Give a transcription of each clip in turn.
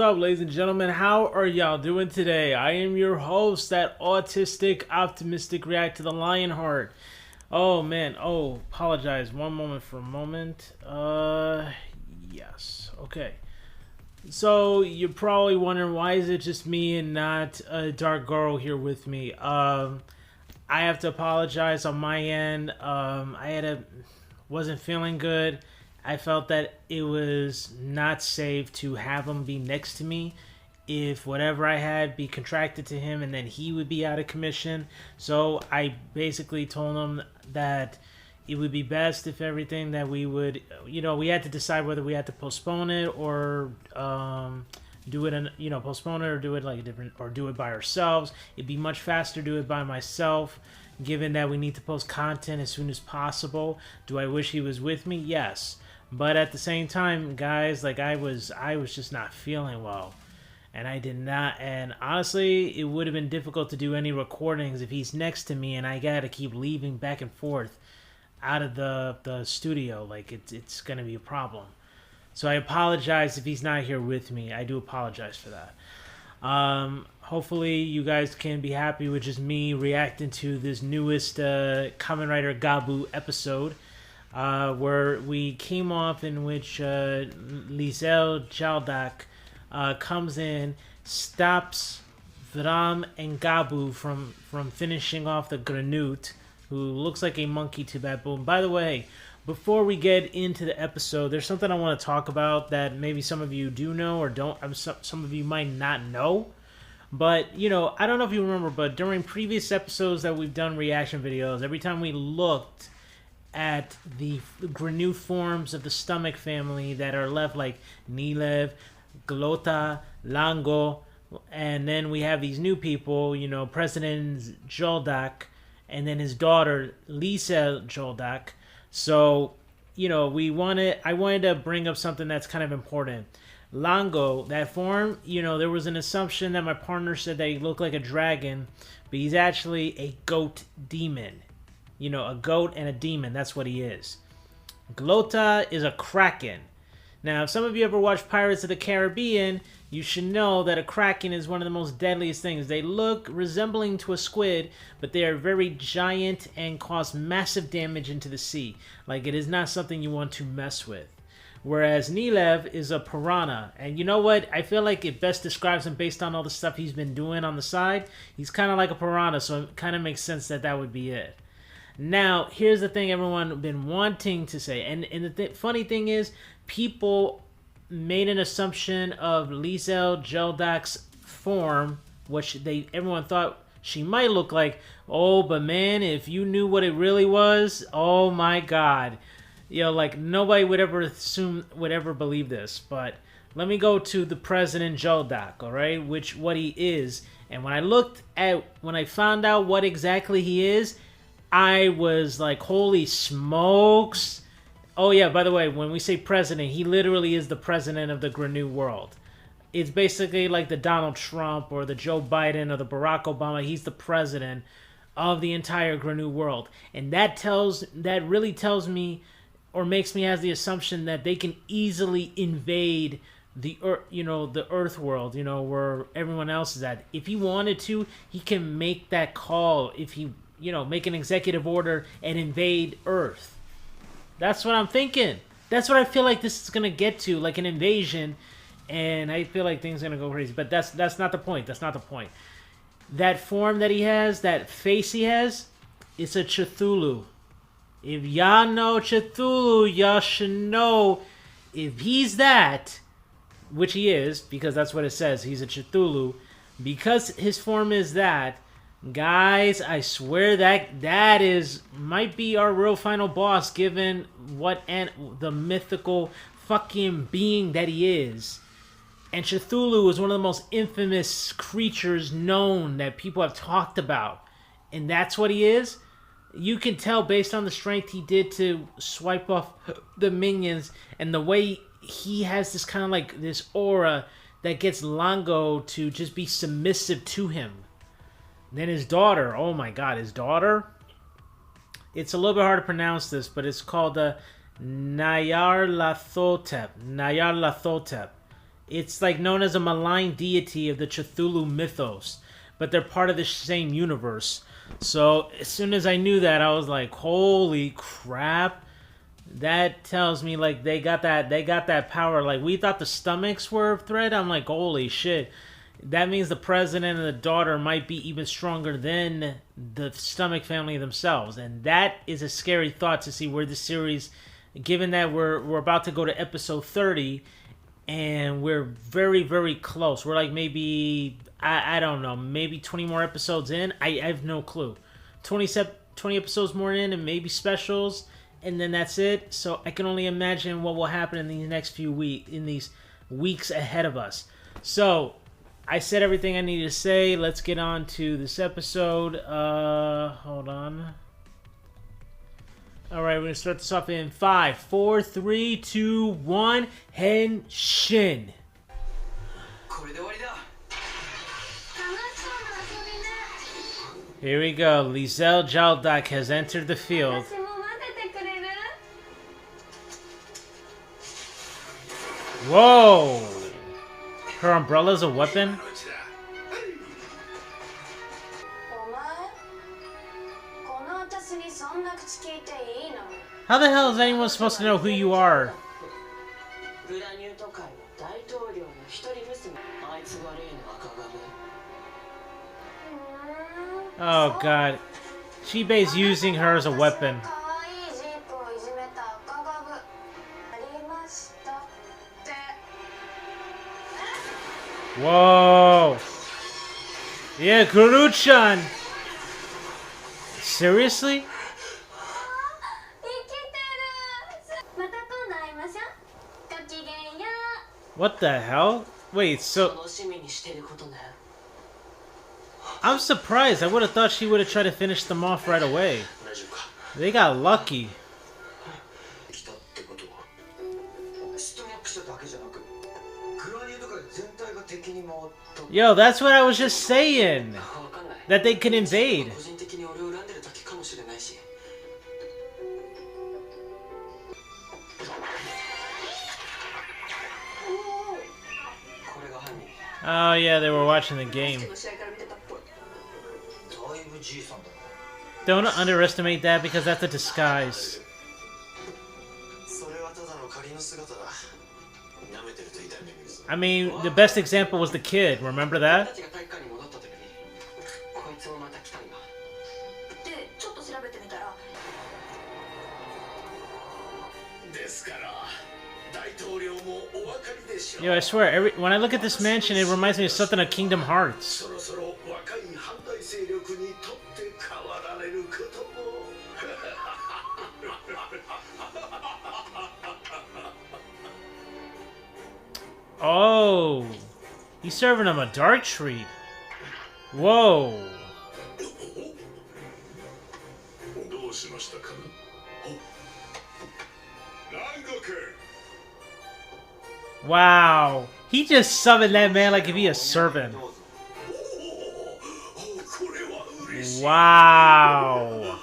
up, ladies and gentlemen? How are y'all doing today? I am your host, that autistic, optimistic Reactor, the Lionheart. Oh, man. Oh, apologize. One moment for a moment. Yes. Okay. So, you're probably wondering, why is it just me and not Dark Garo here with me? I have to apologize on my end. Wasn't feeling good. I felt that it was not safe to have him be next to me if whatever I had be contracted to him, and then he would be out of commission. So I basically told him that it would be best if everything that we would, we had to decide whether we had to postpone it or do it, postpone it or do it like a different, or do it by ourselves. It'd be much faster to do it by myself, given that we need to post content as soon as possible. Do I wish he was with me? Yes. But at the same time, guys, like I was just not feeling well. And I did not, and honestly, it would have been difficult to do any recordings if he's next to me and I gotta keep leaving back and forth out of the studio. Like, it's gonna be a problem. So I apologize if he's not here with me. I do apologize for that. Hopefully you guys can be happy with just me reacting to this newest Kamen Rider Gavv episode. Where we came off in which Liesel Jaldak comes in, stops Vram and Gavv from finishing off the Granute, who looks like a monkey to baboon. By the way, before we get into the episode, there's something I want to talk about that maybe some of you do know or don't. Some of you might not know. But, I don't know if you remember, but during previous episodes that we've done reaction videos, every time we looked at the Granute forms of the stomach family that are left, like Nilev, Glota, Lango, and then we have these new people, President Joldak, and then his daughter Lisa Joldak. So, I wanted to bring up something that's kind of important. Lango, that form, there was an assumption that my partner said that he looked like a dragon, but he's actually a goat demon. A goat and a demon. That's what he is. Glota is a kraken. Now, if some of you ever watched Pirates of the Caribbean, you should know that a kraken is one of the most deadliest things. They look resembling to a squid, but they are very giant and cause massive damage into the sea. Like, it is not something you want to mess with. Whereas Nilev is a piranha. And you know what? I feel like it best describes him based on all the stuff he's been doing on the side. He's kind of like a piranha, so it kind of makes sense that that would be it. Now, here's the thing everyone has been wanting to say. And the funny thing is, people made an assumption of Liesel Jeldak's form, which everyone thought she might look like. Oh, but man, if you knew what it really was, oh my god. Like, nobody would ever believe this. But let me go to the President Joldak, alright? What he is. And when I found out what exactly he is, I was like, holy smokes. Oh yeah, by the way, when we say president, he literally is the president of the Granute world. It's basically like the Donald Trump or the Joe Biden or the Barack Obama. He's the president of the entire Granute world. And that really tells me, or makes me have the assumption that they can easily invade the Earth world, where everyone else is at. If he wanted to, he can make that call. If he make an executive order and invade Earth. That's what I'm thinking. That's what I feel like this is gonna get to, like an invasion, and I feel like things are gonna go crazy. But that's not the point. That's not the point. That form that he has, that face he has, it's a Cthulhu. If y'all know Cthulhu, y'all should know if he's that, which he is, because that's what it says. He's a Cthulhu. Because his form is that, guys, I swear that might be our real final boss, given the mythical fucking being that he is. And Cthulhu is one of the most infamous creatures known that people have talked about. And that's what he is. You can tell based on the strength he did to swipe off the minions, and the way he has this kind of like this aura that gets Lango to just be submissive to him. Then his daughter, oh my god, his daughter, it's a little bit hard to pronounce this, but it's called Nyarlathotep. Nyarlathotep. It's like known as a malign deity of the Cthulhu mythos, but they're part of the same universe. So as soon as I knew that, I was like, "Holy crap!" That tells me like they got that power. Like we thought the stomachs were a threat. I'm like, "Holy shit!" That means the president and the daughter might be even stronger than the stomach family themselves, and that is a scary thought to see where the series. Given that we're about to go to episode 30 and we're very, very close. We're like maybe, I don't know, maybe 20 more episodes in. I have no clue. 20 episodes more in and maybe specials, and then that's it. So I can only imagine what will happen in these next few weeks ahead of us. So I said everything I needed to say. Let's get on to this episode. Hold on. All right, we're going to start this off in 5, 4, 3, 2, 1. Henshin. Here we go. Lizelle Jaldak has entered the field. Whoa! Her umbrella's a weapon? How the hell is anyone supposed to know who you are? Oh god. Chibei's using her as a weapon. Whoa! Yeah, Granute-chan! Seriously? What the hell? Wait, so... I'm surprised. I would have thought she would have tried to finish them off right away. They got lucky. Yo, that's what I was just saying. That they can invade. Oh yeah, they were watching the game. Don't underestimate that because that's a disguise. I mean, the best example was the kid. Remember that? Yo, I swear, when I look at this mansion, it reminds me of something of Kingdom Hearts. Oh, he's serving him a dark treat. Whoa. Wow. He just summoned that man like if he a servant. Wow.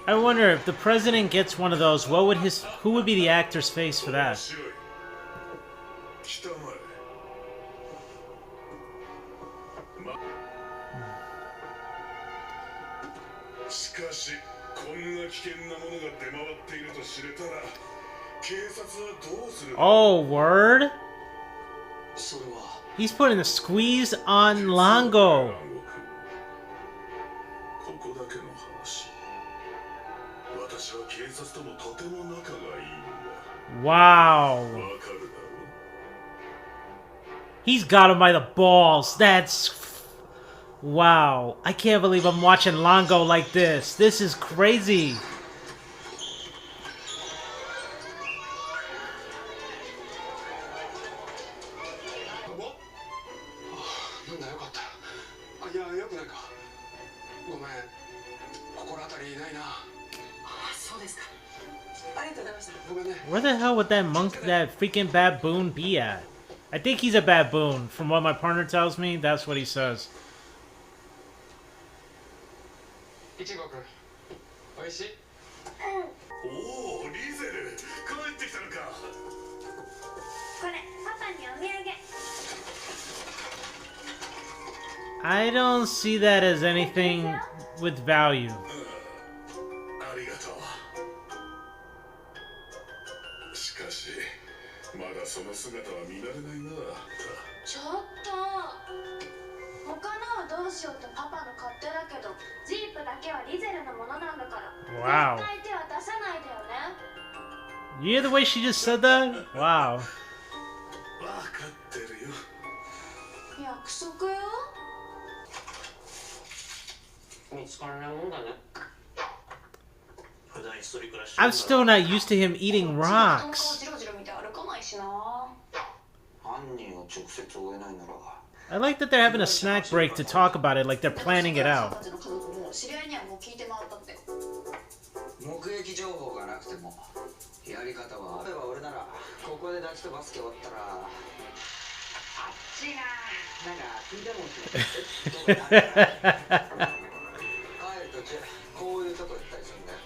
I wonder if the president gets one of those, who would be the actor's face for that? Oh, word? He's putting the squeeze on Longo. Wow. He's got him by the balls. That's... Wow. I can't believe I'm watching Longo like this. This is crazy. Where the hell would that freaking baboon be at? I think he's a baboon. From what my partner tells me, that's what he says. いちごくん、おいしい？おお、リーゼル、帰ってきたのか。これ、パパにお土産。I don't see that as anything with value. ありがとう。しかし、まだその姿は見慣れないな。ちょっと。他のはどうしようとパパの勝手だけど、ジープだけはリゼルのものなんだから。Wow. 絶対手は出さないでよね。You hear the way she just said that? Wow. わかってるよ。約束よ。見つからないもんだね。普段一人暮らし。I'm still not used to him eating rocks. ジロジロ見て歩かないしな。犯人を直接追えないなら。I like that they're having a snack break to talk about it, like they're planning it out. 目撃情報がなくてもやり方は例えば俺ならここでダチとバスケ終わったらあっちななんか聞いたもん帰る途中こういうとこ行ったりするんだよ。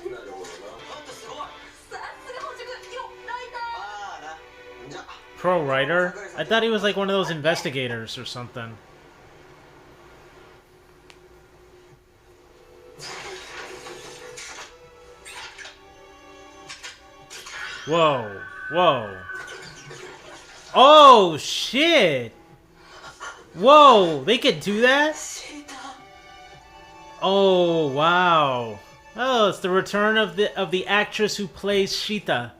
なるほどな。あんたすごい。さすが本職よライター。ああな。じゃ Pro writer? I thought he was like one of those investigators or something. Whoa. Whoa. Oh, shit! Whoa, they could do that? Oh, wow. Oh, it's the return of the actress who plays Sheeta.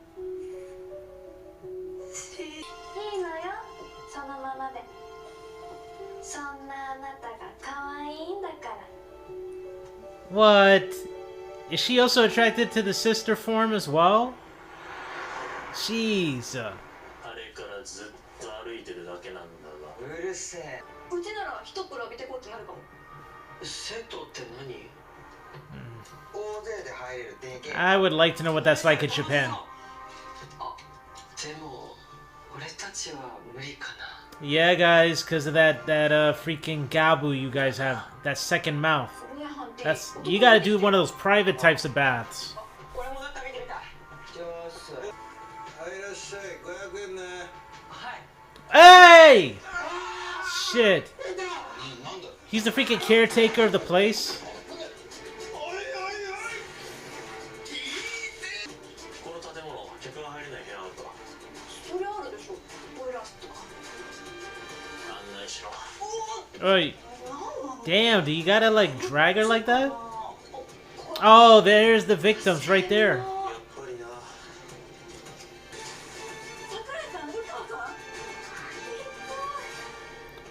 What? Is she also attracted to the sister form as well? Jeez. I would like to know what that's like in Japan. Yeah, guys, because of that freaking Gavv you guys have, that second mouth. You gotta do one of those private types of baths. Hey! Shit. He's the freaking caretaker of the place. Oi. Damn, do you gotta like drag her like that? Oh, there's the victims right there.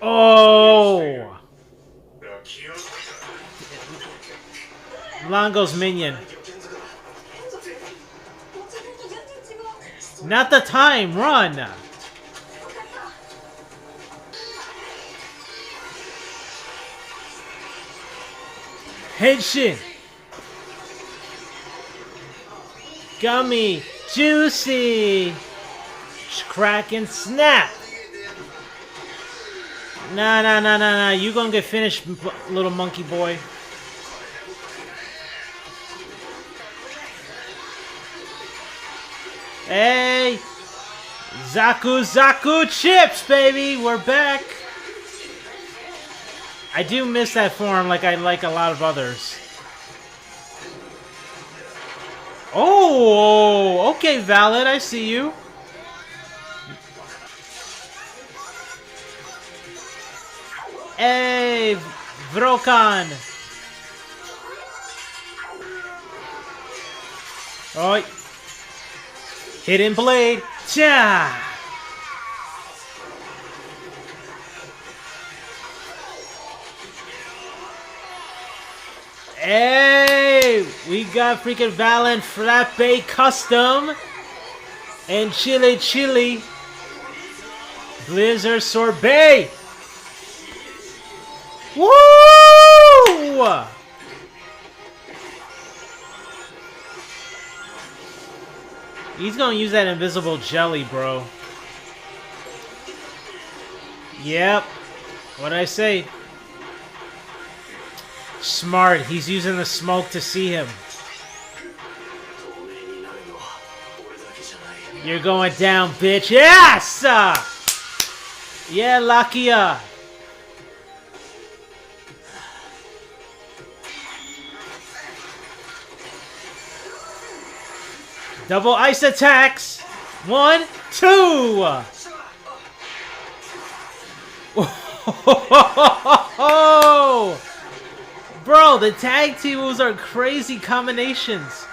Oh! Longo's minion. Not the time, run! Henshin! Gummy! Juicy! Crack and snap! Nah. You gonna get finished, little monkey boy. Hey! Zaku chips, baby! We're back! I do miss that form like I like a lot of others. Oh! Okay, Valid, I see you. Hey! Vrokan! Oh! Hidden blade! Cha! Hey! We got freaking Valiant Frappe Custom! And Chili! Blizzard Sorbet! Woo! He's gonna use that invisible jelly, bro. Yep. What did I say? Smart. He's using the smoke to see him. You're going down, bitch. Yes! Yeah, Lakia. Double ice attacks. 1, 2. Oh, bro, the tag team moves are crazy combinations.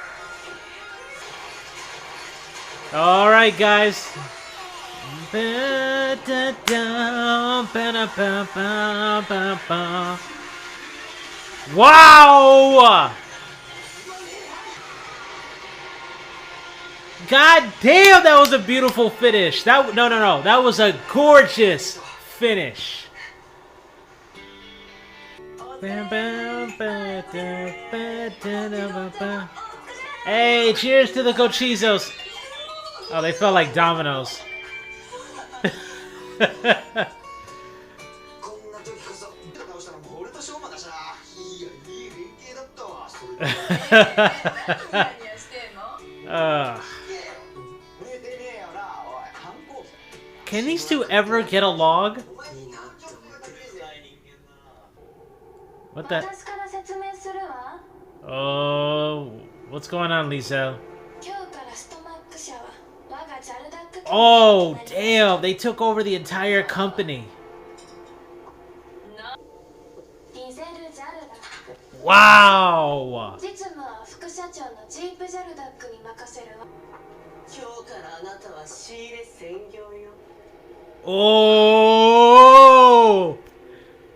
All right, guys. Wow! God damn, that was a beautiful finish. No, that was a gorgeous finish. Hey, cheers to the Cochizos. Oh, they felt like dominoes. Can these two ever get along? What the? Oh, what's going on, Lisa? Oh, damn, they took over the entire company. Wow! Oh!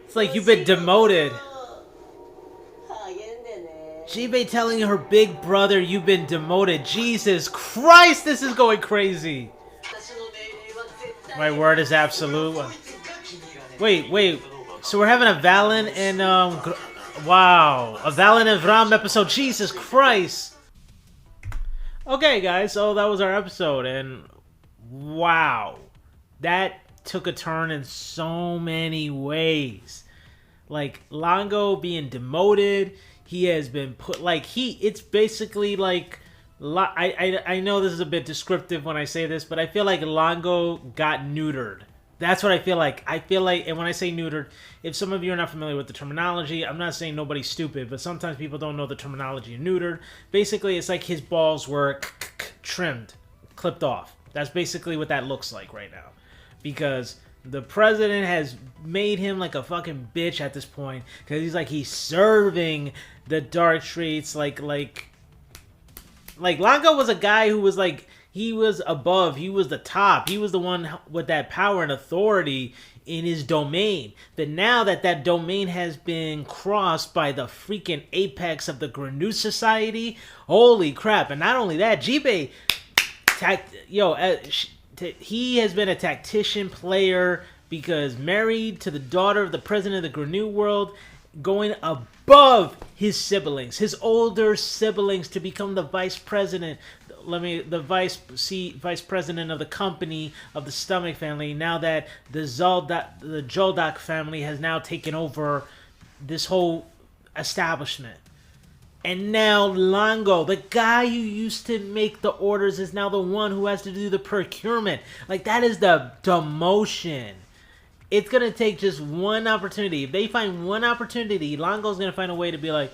It's like you've been demoted. Jibei telling her big brother you've been demoted. Jesus Christ, this is going crazy. My word is absolute. Wait. So we're having a Valen and wow, a Valen and Vram episode. Jesus Christ. Okay, guys, so that was our episode, and wow, that took a turn in so many ways. Like Longo being demoted, he has been put it's basically like I know this is a bit descriptive when I say this, but I feel like Longo got neutered. That's what I feel like. And when I say neutered, if some of you are not familiar with the terminology, I'm not saying nobody's stupid, but sometimes people don't know the terminology of neutered. Basically, it's like his balls were trimmed, clipped off. That's basically what that looks like right now. Because the president has made him like a fucking bitch at this point. Because he's serving the dark streets like Longo was a guy who was like, he was above, he was the top, he was the one with that power and authority in his domain. But now that domain has been crossed by the freaking apex of the Granute Society, holy crap. And not only that, Jibei, he has been a tactician player because married to the daughter of the president of the Granute world, going above his siblings, his older siblings, to become the vice president. The vice president of the company of the Stomach family. Now that the Joldak family has now taken over this whole establishment, and now Longo, the guy who used to make the orders, is now the one who has to do the procurement. Like, that is the demotion. It's gonna take just one opportunity. If they find one opportunity, Longo's gonna find a way to be like,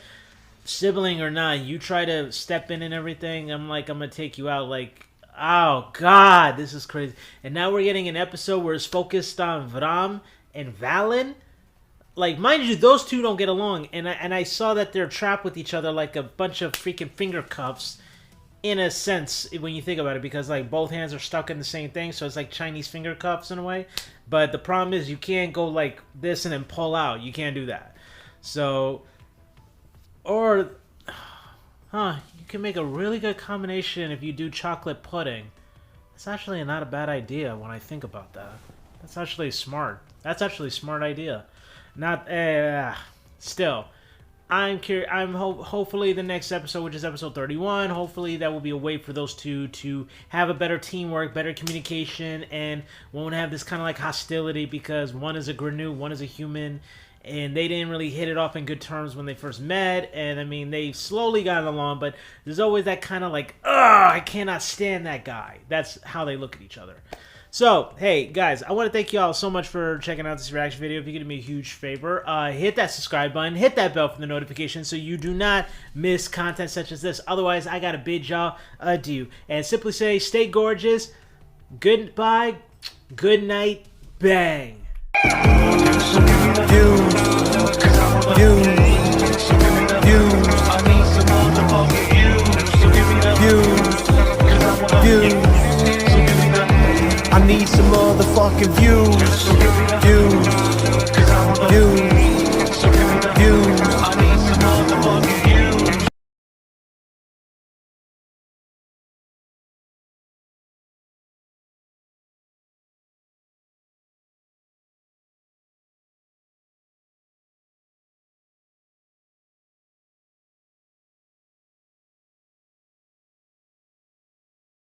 sibling or not, you try to step in and everything, I'm gonna take you out. Like, oh god, this is crazy. And now we're getting an episode where it's focused on Vram and Valen. Like, mind you, those two don't get along, and I saw that they're trapped with each other like a bunch of freaking finger cuffs, in a sense, when you think about it, because like both hands are stuck in the same thing, so it's like Chinese finger cuffs in a way. But the problem is you can't go like this and then pull out. You can't do that. So, or, you can make a really good combination if you do chocolate pudding. It's actually not a bad idea when I think about that. That's actually smart. That's actually a smart idea. Not, still. I'm curious. Hopefully the next episode, which is episode 31, hopefully that will be a way for those two to have a better teamwork, better communication, and won't have this kind of like hostility because one is a Granute, one is a human, and they didn't really hit it off in good terms when they first met. And I mean, they slowly got along, but there's always that kind of like, ugh, I cannot stand that guy. That's how they look at each other. So, hey, guys, I want to thank you all so much for checking out this reaction video. If you could do me a huge favor, hit that subscribe button, hit that bell for the notifications so you do not miss content such as this. Otherwise, I got to bid y'all adieu. And simply say, stay gorgeous, goodbye, good night, bang. I need some motherfucking views.